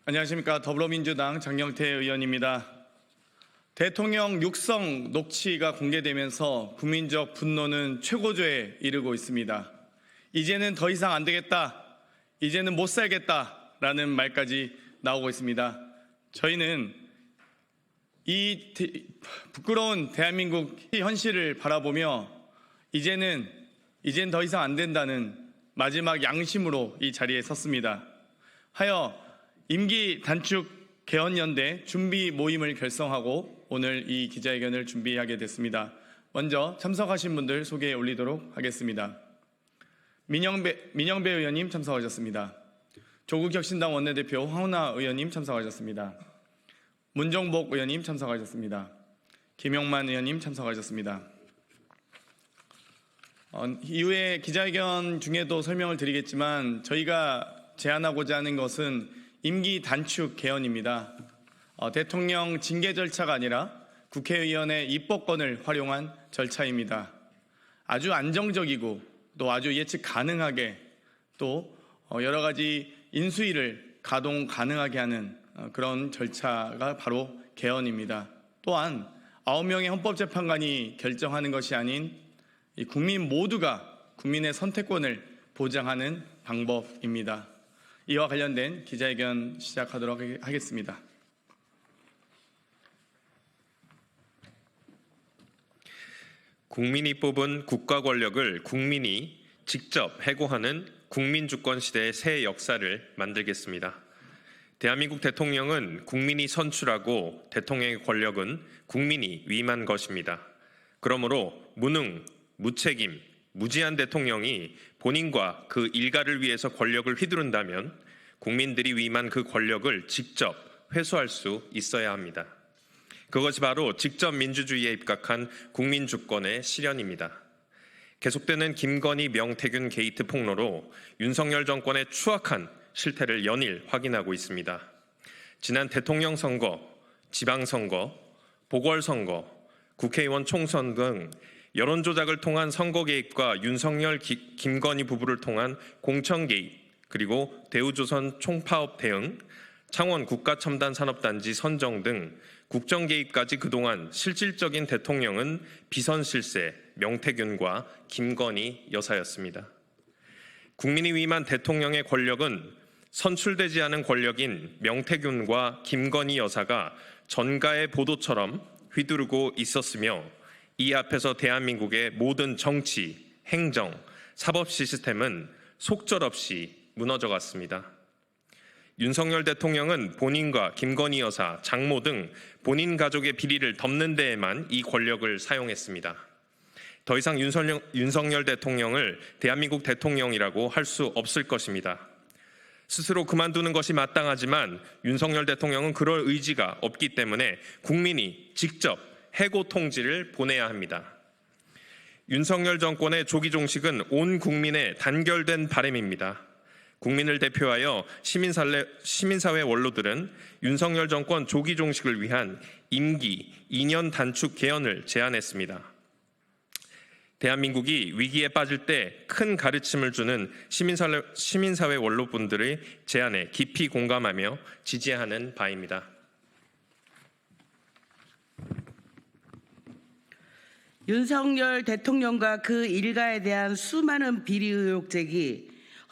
안녕하십니까. 더불어민주당 장경태 의원입니다. 대통령 육성 녹취가 공개되면서 국민적 분노는 최고조에 이르고 있습니다. 이제는 더 이상 안 되겠다, 이제는 못 살겠다라는 말까지 나오고 있습니다. 저희는 이 부끄러운 대한민국 현실을 바라보며 이젠 더 이상 안 된다는 마지막 양심으로 이 자리에 섰습니다. 하여 임기 단축 개헌연대 준비 모임을 결성하고 오늘 이 기자회견을 준비하게 됐습니다. 먼저 참석하신 분들 소개해 올리도록 하겠습니다. 민영배 의원님 참석하셨습니다. 조국혁신당 원내대표 황운하 의원님 참석하셨습니다. 문정복 의원님 참석하셨습니다. 김용만 의원님 참석하셨습니다. 이후에 기자회견 중에도 설명을 드리겠지만 저희가 제안하고자 하는 것은 임기 단축 개헌입니다. 대통령 징계 절차가 아니라 국회의원의 입법권을 활용한 절차입니다. 아주 안정적이고 또 아주 예측 가능하게 또 여러 가지 인수위를 가동 가능하게 하는 그런 절차가 바로 개헌입니다. 또한 9명의 헌법재판관이 결정하는 것이 아닌 국민 모두가 국민의 선택권을 보장하는 방법입니다. 이와 관련된 기자회견 시작하도록 하겠습니다. 국민이 뽑은 국가 권력을 국민이 직접 해고하는 국민주권 시대의 새 역사를 만들겠습니다. 대한민국 대통령은 국민이 선출하고 대통령의 권력은 국민이 위임한 것입니다. 그러므로 무능, 무책임, 무지한 대통령이 본인과 그 일가를 위해서 권력을 휘두른다면 국민들이 위임한 그 권력을 직접 회수할 수 있어야 합니다. 그것이 바로 직접 민주주의에 입각한 국민주권의 실현입니다. 계속되는 김건희, 명태균 게이트 폭로로 윤석열 정권의 추악한 실태를 연일 확인하고 있습니다. 지난 대통령 선거, 지방선거, 보궐선거, 국회의원 총선 등 여론 조작을 통한 선거 개입과 윤석열, 김건희 부부를 통한 공천 개입, 그리고 대우조선 총파업 대응, 창원 국가첨단산업단지 선정 등 국정 개입까지 그동안 실질적인 대통령은 비선 실세 명태균과 김건희 여사였습니다. 국민이 위임한 대통령의 권력은 선출되지 않은 권력인 명태균과 김건희 여사가 전가의 보도처럼 휘두르고 있었으며 이 앞에서 대한민국의 모든 정치, 행정, 사법 시스템은 속절없이 무너져 갔습니다. 윤석열 대통령은 본인과 김건희 여사, 장모 등 본인 가족의 비리를 덮는 데에만 이 권력을 사용했습니다. 더 이상 윤석열 대통령을 대한민국 대통령이라고 할 수 없을 것입니다. 스스로 그만두는 것이 마땅하지만 윤석열 대통령은 그럴 의지가 없기 때문에 국민이 직접 해고 통지를 보내야 합니다. 윤석열 정권의 조기 종식은 온 국민의 단결된 바람입니다. 국민을 대표하여 시민사회 원로들은 윤석열 정권 조기 종식을 위한 임기 2년 단축 개헌을 제안했습니다. 대한민국이 위기에 빠질 때 큰 가르침을 주는 시민사회 원로분들의 제안에 깊이 공감하며 지지하는 바입니다. 윤석열 대통령과 그 일가에 대한 수많은 비리 의혹 제기,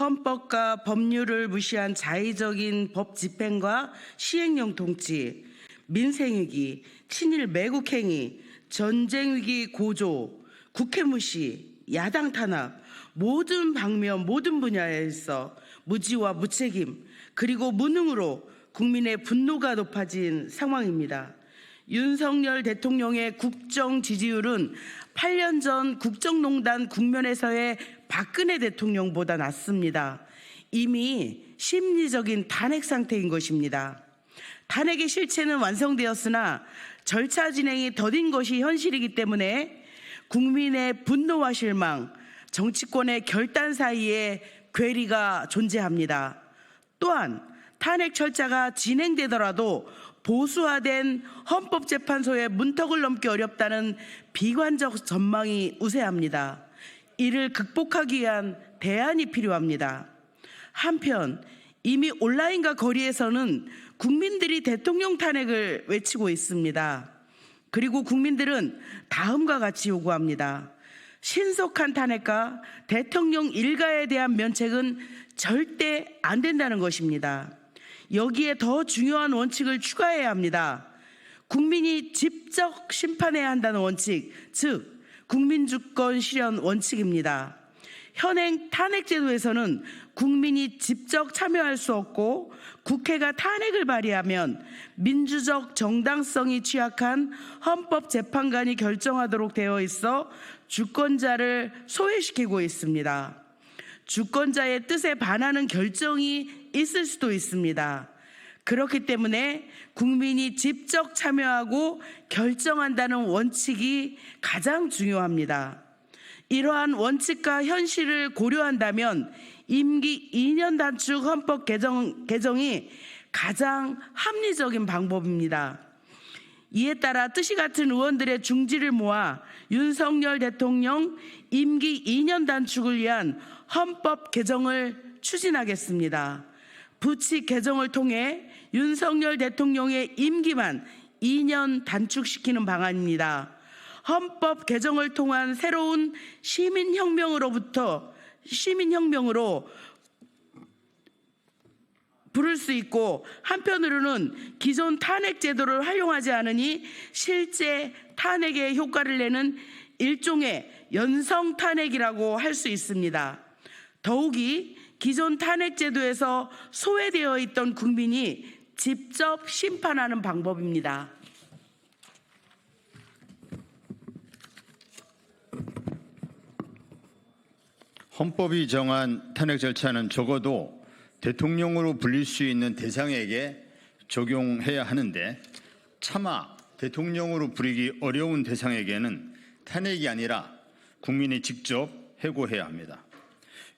헌법과 법률을 무시한 자의적인 법 집행과 시행령 통치, 민생위기, 친일 매국행위, 전쟁위기 고조, 국회 무시, 야당 탄압, 모든 방면 모든 분야에서 무지와 무책임 그리고 무능으로 국민의 분노가 높아진 상황입니다. 윤석열 대통령의 국정 지지율은 8년 전 국정농단 국면에서의 박근혜 대통령보다 낮습니다. 이미 심리적인 탄핵 상태인 것입니다. 탄핵의 실체는 완성되었으나 절차 진행이 더딘 것이 현실이기 때문에 국민의 분노와 실망, 정치권의 결단 사이에 괴리가 존재합니다. 또한 탄핵 절차가 진행되더라도 보수화된 헌법재판소의 문턱을 넘기 어렵다는 비관적 전망이 우세합니다. 이를 극복하기 위한 대안이 필요합니다. 한편 이미 온라인과 거리에서는 국민들이 대통령 탄핵을 외치고 있습니다. 그리고 국민들은 다음과 같이 요구합니다. 신속한 탄핵과 대통령 일가에 대한 면책은 절대 안 된다는 것입니다. 여기에 더 중요한 원칙을 추가해야 합니다. 국민이 직접 심판해야 한다는 원칙, 즉 국민주권 실현 원칙입니다. 현행 탄핵제도에서는 국민이 직접 참여할 수 없고 국회가 탄핵을 발의하면 민주적 정당성이 취약한 헌법재판관이 결정하도록 되어 있어 주권자를 소외시키고 있습니다. 주권자의 뜻에 반하는 결정이 있을 수도 있습니다. 그렇기 때문에 국민이 직접 참여하고 결정한다는 원칙이 가장 중요합니다. 이러한 원칙과 현실을 고려한다면 임기 2년 단축 헌법 개정이 가장 합리적인 방법입니다. 이에 따라 뜻이 같은 의원들의 중지를 모아 윤석열 대통령 임기 2년 단축을 위한 헌법 개정을 추진하겠습니다. 부칙 개정을 통해 윤석열 대통령의 임기만 2년 단축시키는 방안입니다. 헌법 개정을 통한 새로운 시민혁명으로 부를 수 있고, 한편으로는 기존 탄핵 제도를 활용하지 않으니 실제 탄핵에 효과를 내는 일종의 연성 탄핵이라고 할 수 있습니다. 더욱이 기존 탄핵 제도에서 소외되어 있던 국민이 직접 심판하는 방법입니다. 헌법이 정한 탄핵 절차는 적어도 대통령으로 불릴 수 있는 대상에게 적용해야 하는데, 차마 대통령으로 부리기 어려운 대상에게는 탄핵이 아니라 국민이 직접 해고해야 합니다.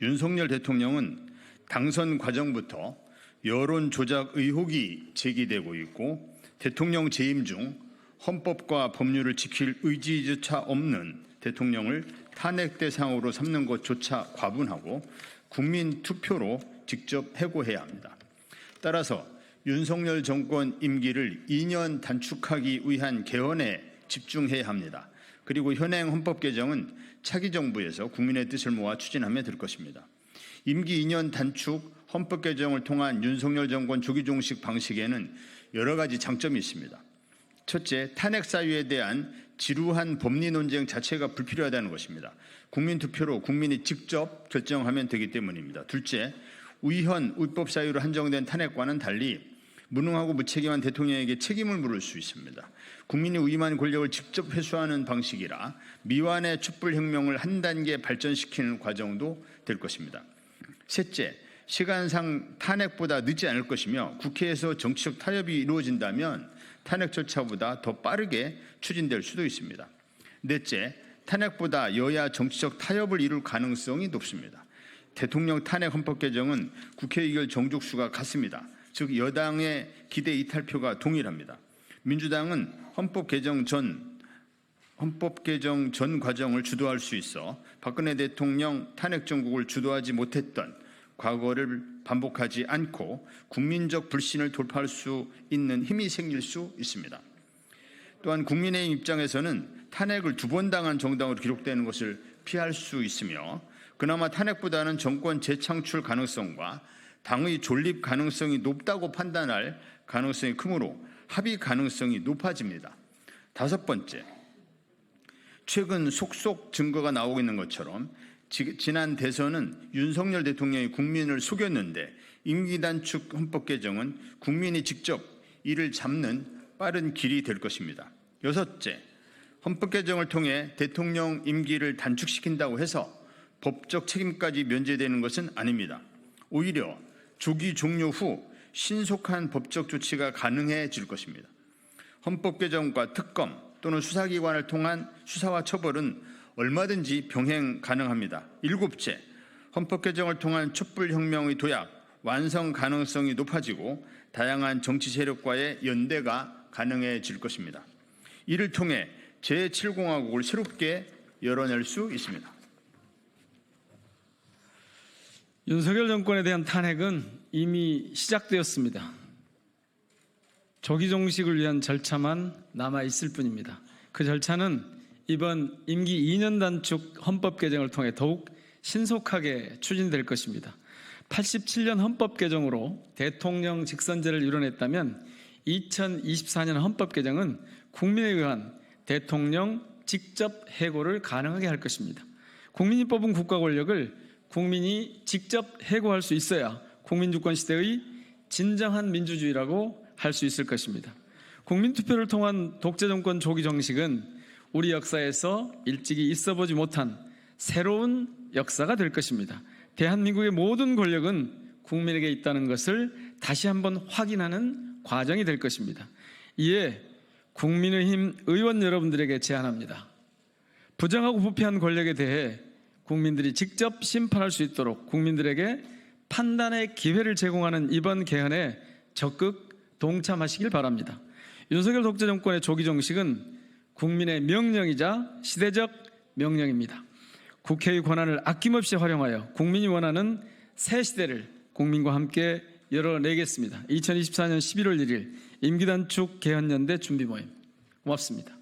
윤석열 대통령은 당선 과정부터 여론 조작 의혹이 제기되고 있고, 대통령 재임 중 헌법과 법률을 지킬 의지조차 없는 대통령을 탄핵 대상으로 삼는 것조차 과분하고 국민 투표로 직접 해고해야 합니다. 따라서 윤석열 정권 임기를 2년 단축하기 위한 개헌에 집중해야 합니다. 그리고 현행 헌법 개정은 차기 정부에서 국민의 뜻을 모아 추진하면 될 것입니다. 임기 2년 단축 헌법 개정을 통한 윤석열 정권 조기 종식 방식에는 여러 가지 장점이 있습니다. 첫째, 탄핵 사유에 대한 지루한 법리 논쟁 자체가 불필요하다는 것입니다. 국민 투표로 국민이 직접 결정하면 되기 때문입니다. 둘째, 위헌, 위법 사유로 한정된 탄핵과는 달리 무능하고 무책임한 대통령에게 책임을 물을 수 있습니다. 국민이 위임한 권력을 직접 회수하는 방식이라 미완의 촛불혁명을 한 단계 발전시키는 과정도 될 것입니다. 셋째, 시간상 탄핵보다 늦지 않을 것이며 국회에서 정치적 타협이 이루어진다면 탄핵 절차보다 더 빠르게 추진될 수도 있습니다. 넷째, 탄핵보다 여야 정치적 타협을 이룰 가능성이 높습니다. 대통령 탄핵 헌법 개정은 국회의결 정족수가 같습니다. 즉 여당의 기대 이탈표가 동일합니다. 민주당은 헌법 개정 전 과정을 주도할 수 있어 박근혜 대통령 탄핵 정국을 주도하지 못했던 과거를 반복하지 않고 국민적 불신을 돌파할 수 있는 힘이 생길 수 있습니다. 또한 국민의힘 입장에서는 탄핵을 2번 당한 정당으로 기록되는 것을 피할 수 있으며, 그나마 탄핵보다는 정권 재창출 가능성과 당의 존립 가능성이 높다고 판단할 가능성이 크므로 합의 가능성이 높아집니다. 다섯 번째, 최근 속속 증거가 나오고 있는 것처럼 지난 대선은 윤석열 대통령이 국민을 속였는데 임기 단축 헌법 개정은 국민이 직접 이를 잡는 빠른 길이 될 것입니다. 여섯째, 헌법 개정을 통해 대통령 임기를 단축시킨다고 해서 법적 책임까지 면제되는 것은 아닙니다. 오히려 조기 종료 후 신속한 법적 조치가 가능해질 것입니다. 헌법 개정과 특검 또는 수사기관을 통한 수사와 처벌은 얼마든지 병행 가능합니다. 일곱째, 헌법 개정을 통한 촛불혁명의 도약, 완성 가능성이 높아지고 다양한 정치 세력과의 연대가 가능해질 것입니다. 이를 통해 제7공화국을 새롭게 열어낼 수 있습니다. 윤석열 정권에 대한 탄핵은 이미 시작되었습니다. 조기 종식을 위한 절차만 남아 있을 뿐입니다. 그 절차는 이번 임기 2년 단축 헌법 개정을 통해 더욱 신속하게 추진될 것입니다. 87년 헌법 개정으로 대통령 직선제를 이뤄냈다면 2024년 헌법 개정은 국민에 의한 대통령 직접 해고를 가능하게 할 것입니다. 국민이 뽑은 국가 권력을 국민이 직접 해고할 수 있어야 국민주권 시대의 진정한 민주주의라고 할 수 있을 것입니다. 국민투표를 통한 독재정권 조기 정식은 우리 역사에서 일찍이 있어보지 못한 새로운 역사가 될 것입니다. 대한민국의 모든 권력은 국민에게 있다는 것을 다시 한번 확인하는 과정이 될 것입니다. 이에 국민의힘 의원 여러분들에게 제안합니다. 부정하고 부패한 권력에 대해 국민들이 직접 심판할 수 있도록 국민들에게 판단의 기회를 제공하는 이번 개헌에 적극 동참하시길 바랍니다. 윤석열 독재정권의 조기 정식은 국민의 명령이자 시대적 명령입니다. 국회의 권한을 아낌없이 활용하여 국민이 원하는 새 시대를 국민과 함께 열어내겠습니다. 2024년 11월 1일 임기단축 개헌연대 준비 모임 고맙습니다.